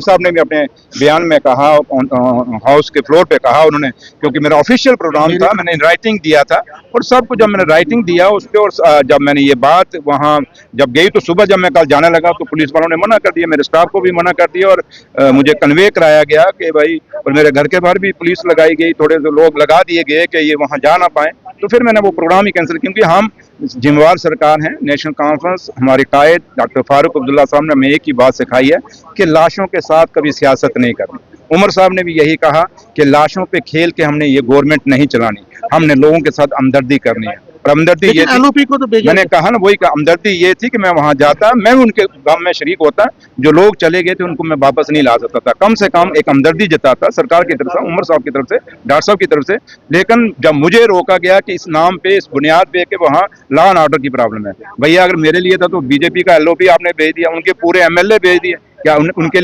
साहब ने भी अपने बयान में कहा, हाउस के फ्लोर पे कहा उन्होंने, क्योंकि मेरा ऑफिशियल प्रोग्राम था, मैंने राइटिंग दिया था और सबको जब मैंने राइटिंग दिया उस पर, और जब मैंने ये बात वहाँ जब गई तो सुबह जब मैं कल जाने लगा तो पुलिस वालों ने मना कर दिया, मेरे स्टाफ को भी मना कर दिया और मुझे कन्वे कराया गया कि भाई, और मेरे घर के बाहर भी पुलिस लगाई गई, थोड़े से लोग लगा दिए गए कि ये वहाँ जा ना पाए। तो फिर मैंने वो प्रोग्राम ही कैंसिल, क्योंकि हम जिम्मेवार सरकार हैं, नेशनल कॉन्फ्रेंस, हमारे कायद डॉक्टर फारूक अब्दुल्ला साहब ने हमें एक ही बात सिखाई है कि लाशों के साथ कभी सियासत नहीं करनी। उमर साहब ने भी यही कहा कि लाशों पे खेल के हमने ये गवर्नमेंट नहीं चलानी, हमने लोगों के साथ हमदर्दी करनी है। और हमदर्दी ये थी, को तो मैंने कहा ना, वही हमदर्दी ये थी कि मैं वहां जाता, मैं उनके गम में शरीक होता, जो लोग चले गए थे उनको मैं वापस नहीं ला सकता था, कम से कम एक हमदर्दी जताता सरकार की तरफ से, उमर साहब की तरफ से, डॉक्टर साहब की तरफ से। लेकिन जब मुझे रोका गया कि इस नाम पे, इस बुनियाद पे कि वहाँ लॉ एंड ऑर्डर की प्रॉब्लम है, भैया अगर मेरे लिए था तो बीजेपी का एलओपी आपने भेज दिया, उनके पूरे एमएलए भेज दिए, क्या उनके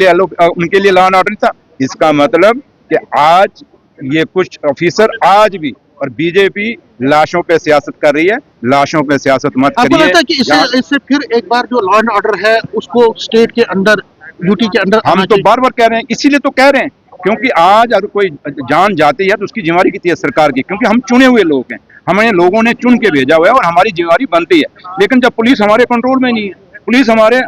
लिए लॉ एंड ऑर्डर था? इसका मतलब कि आज ये कुछ ऑफिसर आज भी, और बीजेपी लाशों पे सियासत कर रही है, लाशों पे सियासत मत करिए। आपको लगता है कि इससे फिर एक बार जो लॉ एंड ऑर्डर है उसको स्टेट के अंदर, ड्यूटी के अंदर, हम तो बार बार कह रहे हैं, इसीलिए तो कह रहे हैं, क्योंकि आज अगर कोई जान जाती है तो उसकी जिम्मेवारी कितनी है सरकार की, क्योंकि हम चुने हुए लोग हैं, हमें लोगों ने चुन के भेजा हुआ है और हमारी जिम्मेवारी बनती है। लेकिन जब पुलिस हमारे कंट्रोल में नहीं है, पुलिस हमारे,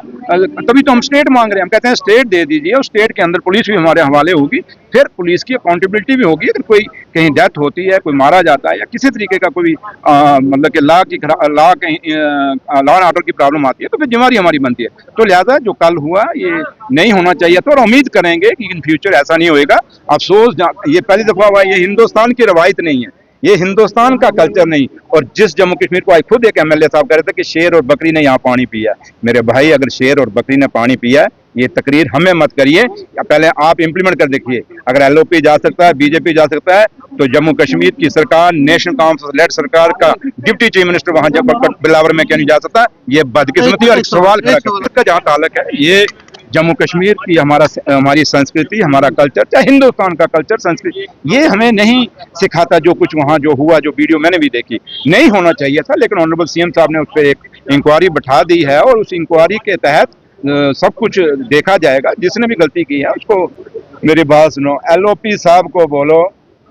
तभी तो हम स्टेट मांग रहे हैं, हम कहते हैं स्टेट दे दीजिए और स्टेट के अंदर पुलिस भी हमारे हवाले होगी, फिर पुलिस की अकाउंटेबिलिटी भी होगी। अगर कोई कहीं डेथ होती है, कोई मारा जाता है या किसी तरीके का कोई मतलब कि लॉ एंड ऑर्डर की प्रॉब्लम आती है तो फिर जिम्मेवारी हमारी बनती है। तो लिहाजा जो कल हुआ ये नहीं होना चाहिए था और उम्मीद करेंगे कि इन फ्यूचर ऐसा नहीं होएगा। अफसोस, ये पहली दफा हुआ, ये हिंदुस्तान की रवायत नहीं है, ये हिंदुस्तान का कल्चर नहीं। और जिस जम्मू कश्मीर को आज खुद एक एमएलए साहब कह रहे थे कि शेर और बकरी ने यहाँ पानी पिया, मेरे भाई अगर शेर और बकरी ने पानी पिया, ये तकरीर हमें मत करिए, पहले आप इंप्लीमेंट कर देखिए। अगर एलओपी जा सकता है, बीजेपी जा सकता है, तो जम्मू कश्मीर की सरकार, नेशनल कॉन्फ्रेंस लेड सरकार का डिप्टी चीफ मिनिस्टर वहां बिलावर में क्यों नहीं जा सकता? ये बदकिस्मती और एक सवाल खड़ा करता है। जहाँ ताल्लुक है ये जम्मू कश्मीर की, हमारी संस्कृति, हमारा कल्चर, चाहे हिंदुस्तान का कल्चर, संस्कृति, ये हमें नहीं सिखाता। जो कुछ वहाँ जो हुआ, जो वीडियो मैंने भी देखी, नहीं होना चाहिए था, लेकिन ऑनरेबल सीएम साहब ने उस पर एक इंक्वायरी बैठा दी है और उस इंक्वायरी के तहत सब कुछ देखा जाएगा। जिसने भी गलती की है उसको, मेरी बात सुनो, एलओपी साहब को बोलो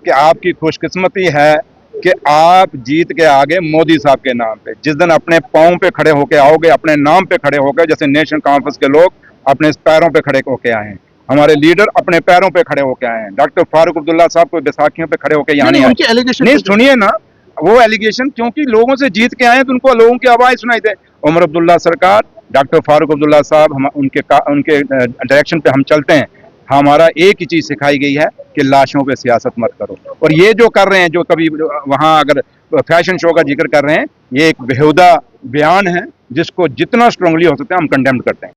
कि आपकी खुशकिस्मती है कि आप जीत के आगे मोदी साहब के नाम पे, जिस दिन अपने पाँव पे खड़े होके आओगे, अपने नाम पे खड़े होकर, जैसे नेशनल कॉन्फ्रेंस के लोग अपने पैरों पे खड़े होके आए हैं, हमारे लीडर अपने पैरों पे खड़े होके आए हैं, डॉक्टर फारूक अब्दुल्ला साहब को बैसाखियों पे खड़े होके यहाँ नहीं आए। नहीं सुनिए ना वो एलिगेशन, क्योंकि लोगों से जीत के आए तो उनको लोगों की आवाज सुनाई दे। उमर अब्दुल्ला सरकार, डॉक्टर फारूक अब्दुल्ला साहब, हम उनके डायरेक्शन पे हम चलते हैं। हमारा एक ही चीज सिखाई गई है कि लाशों पे सियासत मत करो। और ये जो कर रहे हैं, जो कभी वहां अगर फैशन शो का जिक्र कर रहे हैं, ये एक बेहुदा बयान है जिसको जितना स्ट्रांगली हो सकता है हम कंडेम करते हैं।